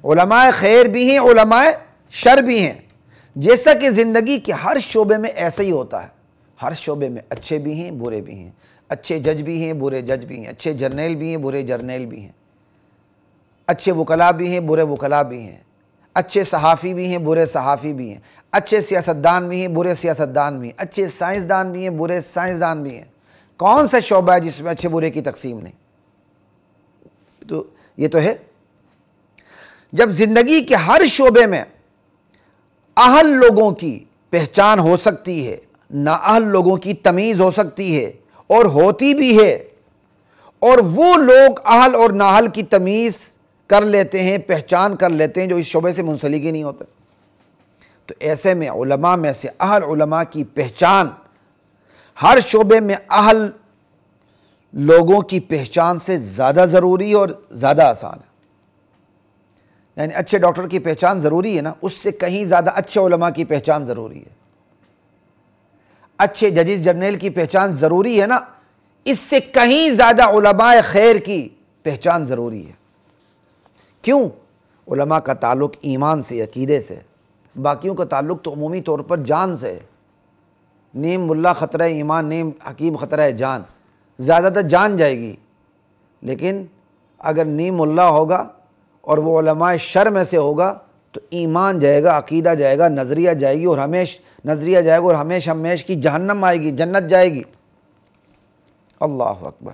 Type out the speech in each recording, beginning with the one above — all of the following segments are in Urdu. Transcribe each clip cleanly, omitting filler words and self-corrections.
علماء خیر بھی ہیں، علماء شر بھی ہیں، جیسا کہ زندگی کے ہر شعبے میں ایسا ہی ہوتا ہے۔ ہر شعبے میں اچھے بھی ہیں، برے بھی ہیں، اچھے جج بھی ہیں، برے جج بھی ہیں، اچھے جرنیل بھی ہیں، برے جرنیل بھی ہیں، اچھے وکلاء بھی ہیں، برے وکلاء بھی ہیں، اچھے صحافی بھی ہیں، برے صحافی بھی ہیں، اچھے سیاستدان بھی ہیں، برے سیاستدان بھی ہیں، اچھے سائنسدان بھی ہیں، برے سائنسدان بھی ہیں۔ کون سا شعبہ ہے جس میں اچھے برے کی تقسیم نہیں؟ تو یہ تو ہے۔ جب زندگی کے ہر شعبے میں اہل لوگوں کی پہچان ہو سکتی ہے، نااہل لوگوں کی تمیز ہو سکتی ہے، اور ہوتی بھی ہے، اور وہ لوگ اہل اور نااہل کی تمیز کر لیتے ہیں، پہچان کر لیتے ہیں جو اس شعبے سے منسلک ہی نہیں ہوتے، تو ایسے میں علماء میں سے اہل علماء کی پہچان ہر شعبے میں اہل لوگوں کی پہچان سے زیادہ ضروری اور زیادہ آسان ہے۔ یعنی اچھے ڈاکٹر کی پہچان ضروری ہے نا، اس سے کہیں زیادہ اچھے علماء کی پہچان ضروری ہے۔ اچھے ججز جرنیل کی پہچان ضروری ہے نا، اس سے کہیں زیادہ علماء خیر کی پہچان ضروری ہے۔ کیوں؟ علماء کا تعلق ایمان سے، عقیدے سے، باقیوں کا تعلق تو عمومی طور پر جان سے ہے۔ نیم ملا خطرہ ایمان، نیم حکیم خطرہ جان، زیادہ تر جان جائے گی، لیکن اگر نیم ملا ہوگا اور وہ علماء شر میں سے ہوگا تو ایمان جائے گا، عقیدہ جائے گا، نظریہ جائے گی، اور نظریہ جائے گا، اور ہمیش کی جہنم آئے گی، جنت جائے گی۔ اللہ اکبر۔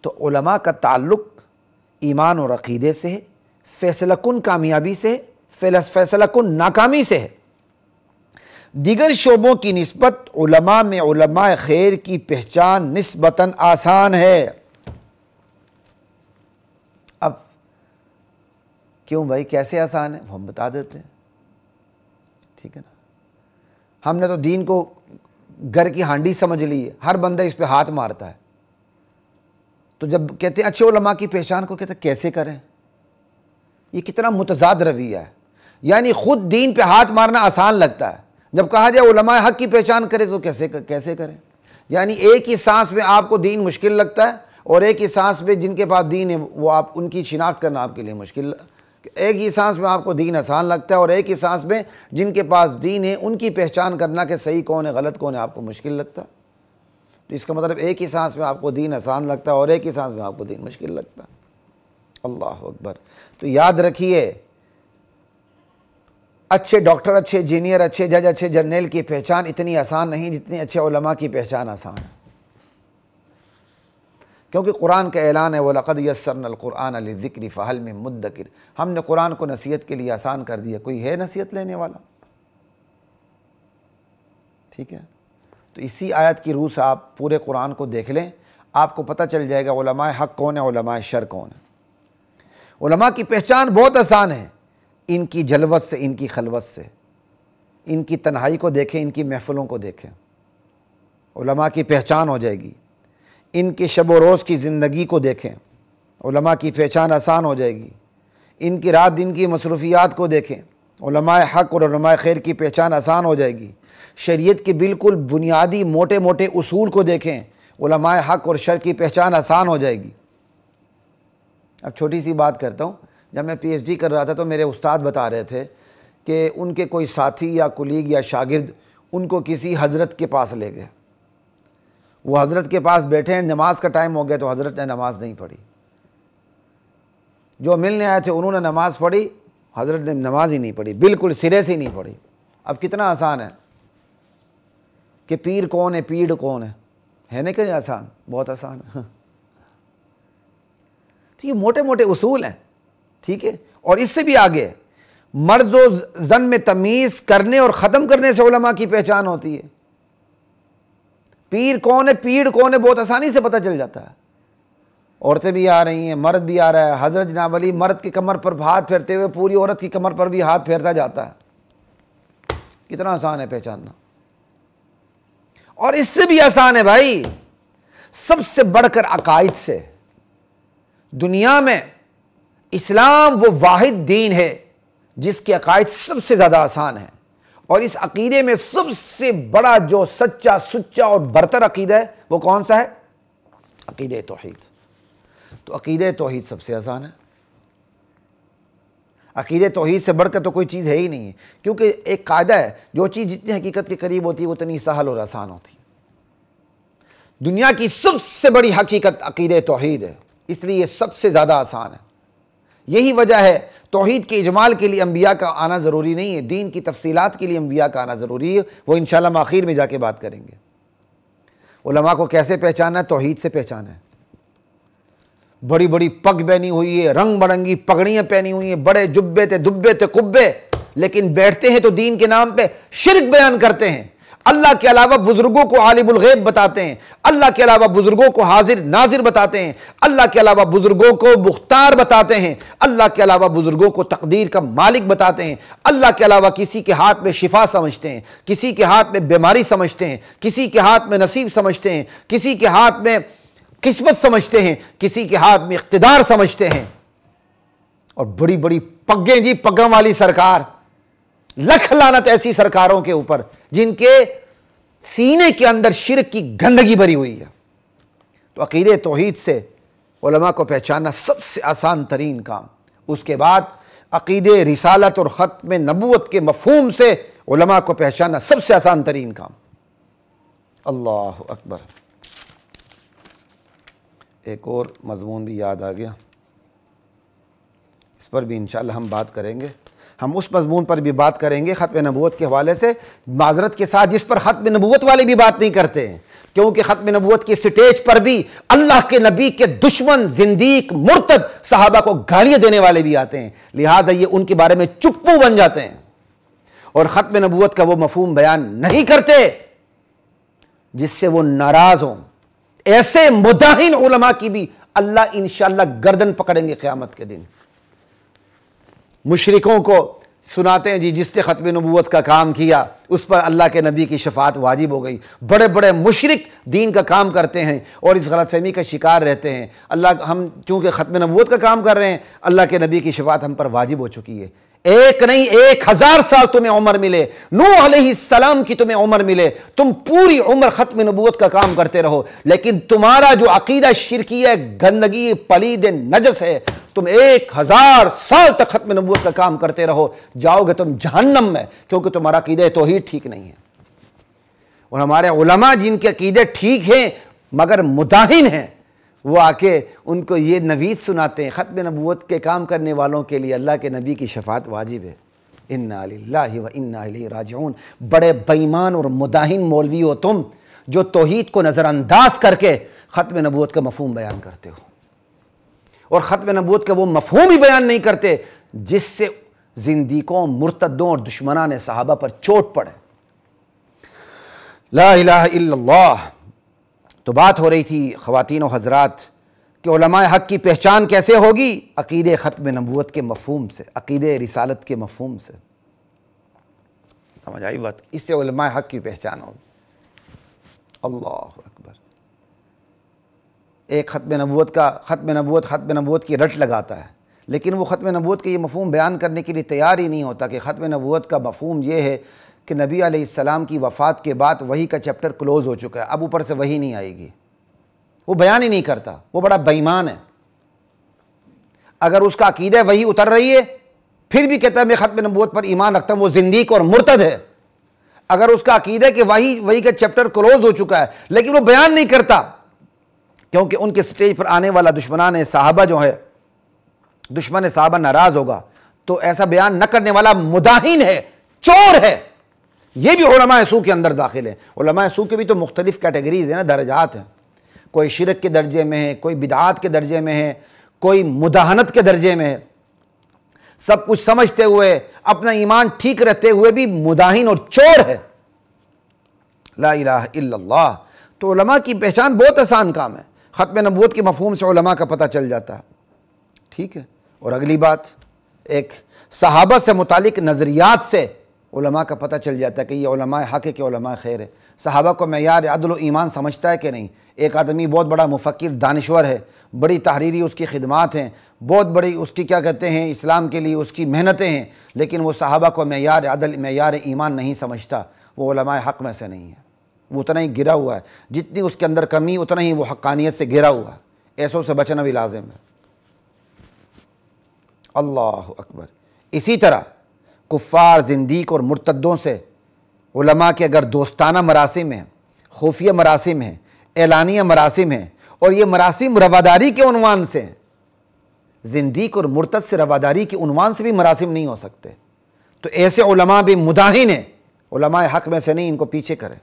تو علماء کا تعلق ایمان اور عقیدے سے ہے، فیصلہ کن کامیابی سے ہے، فیصلہ کن ناکامی سے ہے۔ دیگر شعبوں کی نسبت علماء میں علماء خیر کی پہچان نسبتاً آسان ہے۔ اب کیوں بھائی، کیسے آسان ہے؟ وہ ہم بتا دیتے ہیں، ٹھیک ہے نا۔ ہم نے تو دین کو گھر کی ہانڈی سمجھ لی ہے، ہر بندہ اس پہ ہاتھ مارتا ہے۔ تو جب کہتے ہیں اچھے علماء کی پہچان کو، کہتے ہیں کیسے کریں؟ یہ کتنا متضاد رویہ ہے۔ یعنی خود دین پہ ہاتھ مارنا آسان لگتا ہے، جب کہا جائے علماء حق کی پہچان کرے تو کیسے کریں؟ یعنی ایک ہی سانس میں آپ کو دین مشکل لگتا ہے، اور ایک ہی سانس میں جن کے پاس دین ہے وہ آپ ان کی شناخت کرنا آپ کے لیے مشکل۔ ایک ہی سانس میں آپ کو دین آسان لگتا ہے، اور ایک ہی سانس میں جن کے پاس دین ہے ان کی پہچان کرنا کہ صحیح کون ہے غلط کون ہے آپ کو مشکل لگتا ہے۔ تو اس کا مطلب ایک ہی سانس میں آپ کو دین آسان لگتا ہے اور ایک ہی سانس میں آپ کو دین مشکل لگتا ہے۔ اللہ اکبر۔ تو یاد رکھیے، اچھے ڈاکٹر، اچھے انجینئر، اچھے جج، اچھے جرنیل کی پہچان اتنی آسان نہیں جتنی اچھے علماء کی پہچان آسان ہے، کیونکہ قرآن کا اعلان ہے وَلَقَدْ يَسَّرْنَا الْقُرْآنَ لِلذِّكْرِ فَهَلْ مِن مُدَّكِرٍ۔ ہم نے قرآن کو نصیحت کے لیے آسان کر دیا، کوئی ہے نصیحت لینے والا؟ ٹھیک ہے، تو اسی آیت کی روح سے آپ پورے قرآن کو دیکھ لیں، آپ کو پتہ چل جائے گا علماء حق کون ہے، علماء شر کون ہے۔ علماء کی پہچان بہت آسان ہے، ان کی جلوت سے، ان کی خلوت سے، ان کی تنہائی کو دیکھیں، ان کی محفلوں کو دیکھیں، علماء کی پہچان ہو جائے گی۔ ان کے شب و روز کی زندگی کو دیکھیں، علماء کی پہچان آسان ہو جائے گی۔ ان کی رات دن کی مصروفیات کو دیکھیں، علماء حق اور علماء خیر کی پہچان آسان ہو جائے گی۔ شریعت کے بالکل بنیادی موٹے موٹے اصول کو دیکھیں، علماء حق اور شر کی پہچان آسان ہو جائے گی۔ اب چھوٹی سی بات کرتا ہوں، جب میں پی ایچ ڈی کر رہا تھا تو میرے استاد بتا رہے تھے کہ ان کے کوئی ساتھی یا کولیگ یا شاگرد ان کو کسی حضرت کے پاس لے گئے، وہ حضرت کے پاس بیٹھے ہیں، نماز کا ٹائم ہو گیا تو حضرت نے نماز نہیں پڑھی، جو ملنے آئے تھے انہوں نے نماز پڑھی، حضرت نے نماز ہی نہیں پڑھی، بالکل سرے سے ہی نہیں پڑھی۔ اب کتنا آسان ہے کہ پیر کون ہے، پیڑ کون ہے نا کہ آسان؟ بہت آسان ہے۔ تو یہ موٹے موٹے اصول ہیں، ٹھیک ہے۔ اور اس سے بھی آگے مرد و زن میں تمیز کرنے اور ختم کرنے سے علماء کی پہچان ہوتی ہے۔ پیر کون ہے، پیڑ کون ہے، بہت آسانی سے پتہ چل جاتا ہے۔ عورتیں بھی آ رہی ہیں، مرد بھی آ رہا ہے، حضرت جناب علی مرد کی کمر پر ہاتھ پھیرتے ہوئے پوری عورت کی کمر پر بھی ہاتھ پھیرتا جاتا ہے۔ کتنا آسان ہے پہچاننا۔ اور اس سے بھی آسان ہے بھائی، سب سے بڑھ کر عقائد سے۔ دنیا میں اسلام وہ واحد دین ہے جس کے عقائد سب سے زیادہ آسان ہیں، اور اس عقیدے میں سب سے بڑا جو سچا سچا اور برتر عقیدہ ہے وہ کون سا ہے؟ عقیدہ توحید۔ تو عقیدہ توحید سب سے آسان ہے۔ عقیدے توحید سے بڑھ کر تو کوئی چیز ہے ہی نہیں ہے، کیونکہ ایک قاعدہ ہے، جو چیز جتنی حقیقت کے قریب ہوتی ہے وہ اتنی سہل اور آسان ہوتی ہے۔ دنیا کی سب سے بڑی حقیقت عقیدہ توحید ہے، اس لیے یہ سب سے زیادہ آسان ہے۔ یہی وجہ ہے توحید کے اجمال کے لیے انبیاء کا آنا ضروری نہیں ہے، دین کی تفصیلات کے لیے انبیاء کا آنا ضروری ہے، وہ انشاءاللہ ہم آخر میں جا کے بات کریں گے۔ علماء کو کیسے پہچانا ہے؟ توحید سے پہچانا ہے۔ بڑی بڑی پگ پہنی ہوئی ہے، رنگ برنگی پگڑیاں پہنی ہوئی ہیں، بڑے جبے تھے، دبے تھے، قبے، لیکن بیٹھتے ہیں تو دین کے نام پہ شرک بیان کرتے ہیں۔ اللہ کے علاوہ بزرگوں کو عالم الغیب بتاتے ہیں، اللہ کے علاوہ بزرگوں کو حاضر ناظر بتاتے ہیں، اللہ کے علاوہ بزرگوں کو مختار بتاتے ہیں، اللہ کے علاوہ بزرگوں کو تقدیر کا مالک بتاتے ہیں، اللہ کے علاوہ کسی کے ہاتھ میں شفا سمجھتے ہیں، کسی کے ہاتھ میں بیماری سمجھتے ہیں، کسی کے ہاتھ میں نصیب سمجھتے ہیں، کسی کے ہاتھ میں قسمت سمجھتے ہیں، کسی کے ہاتھ میں اقتدار سمجھتے ہیں۔ اور بڑی بڑی پگیں جی، پگوں والی سرکار، لکھ لعنت ایسی سرکاروں کے اوپر جن کے سینے کے اندر شرک کی گندگی بھری ہوئی ہے۔ تو عقیدہ توحید سے علماء کو پہچاننا سب سے آسان ترین کام۔ اس کے بعد عقیدہ رسالت اور ختم نبوت کے مفہوم سے علماء کو پہچاننا سب سے آسان ترین کام۔ اللہ اکبر۔ ایک اور مضمون بھی یاد آ گیا، اس پر بھی انشاءاللہ ہم بات کریں گے۔ ہم اس مضمون پر بھی بات کریں گے ختم نبوت کے حوالے سے، معذرت کے ساتھ، جس پر ختم نبوت والے بھی بات نہیں کرتے ہیں، کیونکہ ختم نبوت کی سٹیج پر بھی اللہ کے نبی کے دشمن، زندیق، مرتد صحابہ کو گالیاں دینے والے بھی آتے ہیں، لہذا یہ ان کے بارے میں چپو بن جاتے ہیں اور ختم نبوت کا وہ مفہوم بیان نہیں کرتے جس سے وہ ناراض ہوں۔ ایسے مداہن علماء کی بھی اللہ انشاءاللہ گردن پکڑیں گے قیامت کے دن۔ مشرکوں کو سناتے ہیں جی جس نے ختم نبوت کا کام کیا اس پر اللہ کے نبی کی شفاعت واجب ہو گئی۔ بڑے بڑے مشرک دین کا کام کرتے ہیں اور اس غلط فہمی کا شکار رہتے ہیں، اللہ ہم چونکہ ختم نبوت کا کام کر رہے ہیں، اللہ کے نبی کی شفاعت ہم پر واجب ہو چکی ہے۔ ایک نہیں 1000 سال تمہیں عمر ملے، نوح علیہ السلام کی تمہیں عمر ملے، تم پوری عمر ختم نبوت کا کام کرتے رہو، لیکن تمہارا جو عقیدہ شرکی ہے، گندگی، پلید، نجس ہے، تم 1000 سال تک ختم نبوت کا کام کرتے رہو، جاؤ گے تم جہنم میں، کیونکہ تمہارا عقیدہ توحید ٹھیک نہیں ہے۔ اور ہمارے علماء جن کے عقیدے ٹھیک ہیں مگر مداہن ہیں، وہ آ کے ان کو یہ نوید سناتے ہیں ختم نبوت کے کام کرنے والوں کے لیے اللہ کے نبی کی شفاعت واجب ہے۔ انا للہ و انا الیہ راجعون۔ بڑے بے ایمان اور مداہن مولوی ہو تم، جو توحید کو نظر انداز کر کے ختم نبوت کا مفہوم بیان کرتے ہو، اور ختم نبوت کا وہ مفہوم ہی بیان نہیں کرتے جس سے زندیقوں، مرتدوں اور دشمنان صحابہ پر چوٹ پڑے۔ لا الہ الا اللہ۔ تو بات ہو رہی تھی خواتین و حضرات کہ علماء حق کی پہچان کیسے ہوگی؟ عقیدہ ختم نبوت کے مفہوم سے، عقیدہ رسالت کے مفہوم سے۔ سمجھ آئی بات؟ اس سے علماء حق کی پہچان ہوگی۔ اللہ اکبر۔ ایک ختم نبوت کی رٹ لگاتا ہے، لیکن وہ ختم نبوت کے یہ مفہوم بیان کرنے کے لیے تیار ہی نہیں ہوتا کہ ختم نبوت کا مفہوم یہ ہے کہ نبی علیہ السلام کی وفات کے بعد وحی کا چیپٹر کلوز ہو چکا ہے، اب اوپر سے وحی نہیں آئے گی۔ وہ بیان ہی نہیں کرتا، وہ بڑا بے ایمان ہے۔ اگر اس کا عقیدہ وحی اتر رہی ہے پھر بھی کہتا ہے میں ختم نبوت پر ایمان رکھتا ہوں، وہ زندیق اور مرتد ہے۔ اگر اس کا عقیدہ کہ وحی کا چیپٹر کلوز ہو چکا ہے لیکن وہ بیان نہیں کرتا، کیونکہ ان کے سٹیج پر آنے والا دشمنان صحابہ جو ہے، دشمن صحابہ ناراض ہوگا، تو ایسا بیان نہ کرنے والا مداہن ہے، چور ہے۔ یہ بھی علماء سو کے اندر داخل ہے۔ علماء سو کے بھی تو مختلف کیٹیگریز ہیں نا، درجات ہیں، کوئی شرک کے درجے میں ہے، کوئی بدعات کے درجے میں ہے، کوئی مداہنت کے درجے میں ہے۔ سب کچھ سمجھتے ہوئے، اپنا ایمان ٹھیک رہتے ہوئے بھی مداہن اور چور ہے۔ لا الہ الا اللہ۔ تو علماء کی پہچان بہت آسان کام ہے، ختم نبوت کے مفہوم سے علماء کا پتہ چل جاتا ہے، ٹھیک ہے۔ اور اگلی بات، ایک صحابہ سے متعلق نظریات سے علماء کا پتہ چل جاتا ہے کہ یہ علماء حق ہے کہ علماء خیر ہے۔ صحابہ کو معیار عدل و ایمان سمجھتا ہے کہ نہیں؟ ایک آدمی بہت بڑا مفکر، دانشور ہے، بڑی تحریری اس کی خدمات ہیں، بہت بڑی اس کی کیا کہتے ہیں اسلام کے لیے اس کی محنتیں ہیں، لیکن وہ صحابہ کو معیار عدل، معیار ایمان نہیں سمجھتا، وہ علماء حق میں سے نہیں ہے۔ وہ اتنا ہی گرا ہوا ہے، جتنی اس کے اندر کمی اتنا ہی وہ حقانیت سے گرا ہوا ہے۔ ایسوں سے بچنا بھی لازم ہے۔ اللہ اکبر۔ اسی طرح کفار، زندیق اور مرتدوں سے علماء کے اگر دوستانہ مراسم ہیں، خفیہ مراسم ہیں، اعلانیہ مراسم ہیں، اور یہ مراسم رواداری کے عنوان سے ہیں، زندیق اور مرتد سے رواداری کے عنوان سے بھی مراسم نہیں ہو سکتے، تو ایسے علماء بھی مداہن ہیں، علماء حق میں سے نہیں، ان کو پیچھے کریں۔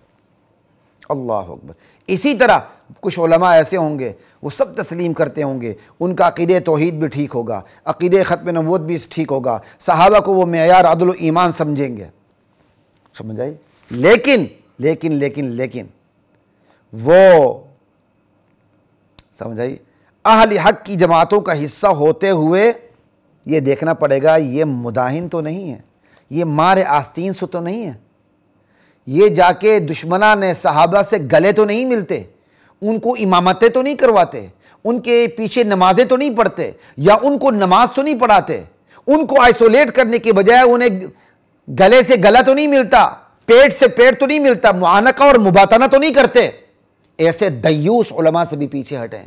اللہ اکبر۔ اسی طرح کچھ علماء ایسے ہوں گے وہ سب تسلیم کرتے ہوں گے، ان کا عقیدہ توحید بھی ٹھیک ہوگا، عقیدہ ختم نبوت بھی ٹھیک ہوگا، صحابہ کو وہ معیار عدل و ایمان سمجھیں گے، سمجھ آئی؟ لیکن وہ سمجھ آئی اہل حق کی جماعتوں کا حصہ ہوتے ہوئے یہ دیکھنا پڑے گا یہ مداہن تو نہیں ہے، یہ مار آستین سے تو نہیں ہے، یہ جا کے دشمنان صحابہ سے گلے تو نہیں ملتے، ان کو امامتیں تو نہیں کرواتے، ان کے پیچھے نمازیں تو نہیں پڑھتے، یا ان کو نماز تو نہیں پڑھاتے، ان کو آئسولیٹ کرنے کے بجائے انہیں گلے سے گلا تو نہیں ملتا، پیٹ سے پیٹ تو نہیں ملتا، معانقہ اور مباطنہ تو نہیں کرتے۔ ایسے دیوس علماء سے بھی پیچھے ہٹیں،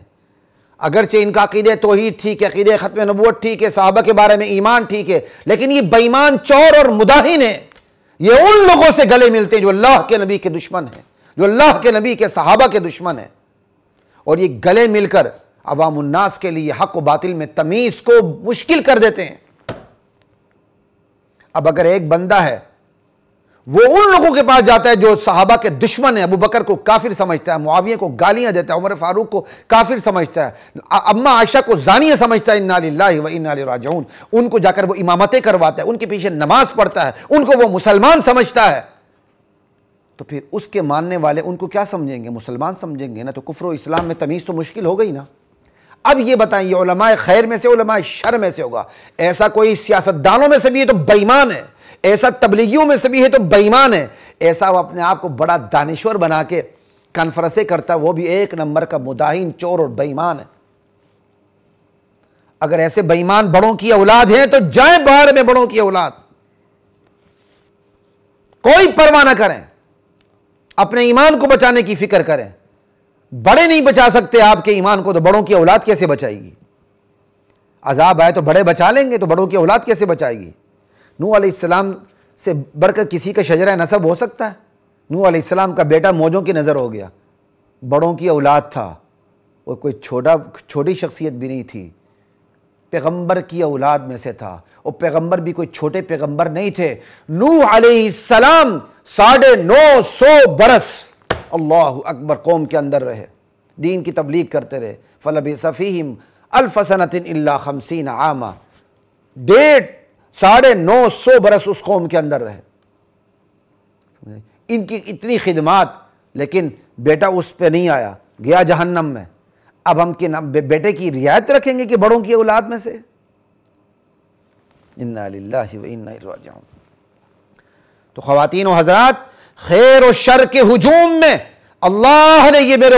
اگرچہ ان کا عقیدہ توحید ٹھیک ہے، عقیدہ ختم نبوت ٹھیک ہے، صحابہ کے بارے میں ایمان ٹھیک ہے، لیکن یہ بے ایمان، چور اور مداہن ہے، یہ ان لوگوں سے گلے ملتے ہیں جو اللہ کے نبی کے دشمن ہیں، جو اللہ کے نبی کے صحابہ کے دشمن ہیں، اور یہ گلے مل کر عوام الناس کے لیے حق و باطل میں تمیز کو مشکل کر دیتے ہیں۔ اب اگر ایک بندہ ہے وہ ان لوگوں کے پاس جاتا ہے جو صحابہ کے دشمن ہیں، ابو بکر کو کافر سمجھتا ہے، معاویہ کو گالیاں دیتا ہے، عمر فاروق کو کافر سمجھتا ہے، اماں عائشہ کو زانیہ سمجھتا ہے، انا للہ و انا الیہ راجعون، ان کو جا کر وہ امامتیں کرواتا ہے، ان کے پیچھے نماز پڑھتا ہے، ان کو وہ مسلمان سمجھتا ہے، تو پھر اس کے ماننے والے ان کو کیا سمجھیں گے؟ مسلمان سمجھیں گے نا، تو کفر و اسلام میں تمیز تو مشکل ہو گئی نا۔ اب یہ بتائیں، یہ علماء خیر میں سے علماء شر میں سے ہوگا؟ ایسا کوئی سیاستدانوں میں سے بھی ہے تو بے ایمان ہے، ایسا تبلیغیوں میں سے بھی ہے تو بے ایمان ہے، ایسا وہ اپنے آپ کو بڑا دانشور بنا کے کانفرنسیں کرتا ہے، وہ بھی ایک نمبر کا مداہن، چور اور بے ایمان ہے۔ اگر ایسے بے ایمان بڑوں کی اولاد ہیں تو جائیں باہر میں، بڑوں کی اولاد، کوئی پرواہ نہ کریں، اپنے ایمان کو بچانے کی فکر کریں۔ بڑے نہیں بچا سکتے آپ کے ایمان کو تو بڑوں کی اولاد کیسے بچائے گی؟ عذاب آئے تو بڑے بچا لیں گے تو بڑوں کی اولاد کیسے بچائے گی؟ نوح علیہ السلام سے بڑھ کر کسی کا شجرہ نسب ہو سکتا ہے؟ نوح علیہ السلام کا بیٹا موجوں کی نظر ہو گیا، بڑوں کی اولاد تھا، وہ کوئی چھوٹی شخصیت بھی نہیں تھی، پیغمبر کی اولاد میں سے تھا، اور پیغمبر بھی کوئی چھوٹے پیغمبر نہیں تھے۔ نوح علیہ السلام 950 برس اللہ اکبر قوم کے اندر رہے، دین کی تبلیغ کرتے رہے، فَلَبِثَ فِيهِمْ أَلْفَ سَنَةٍ إِلَّا 50 عاما، 950 برس اس قوم کے اندر رہے، ان کی اتنی خدمات، لیکن بیٹا اس پہ نہیں آیا، گیا جہنم میں۔ اب ہم بیٹے کی رعایت رکھیں گے کہ بڑوں کی اولاد میں سے؟ انا للہ و انا الیہ راجعون۔ تو خواتین و حضرات، خیر و شر کے ہجوم میں اللہ نے یہ میرے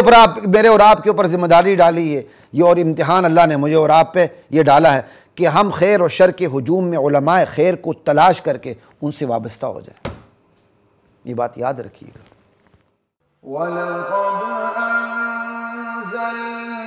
اور آپ کے اوپر ذمہ داری ڈالی ہے، یہ اور امتحان اللہ نے مجھے اور آپ پہ یہ ڈالا ہے کہ ہم خیر و شر کے ہجوم میں علماء خیر کو تلاش کر کے ان سے وابستہ ہو جائیں۔ یہ بات یاد رکھیے گا۔ وَلَقَدْ أَنزَلْنَا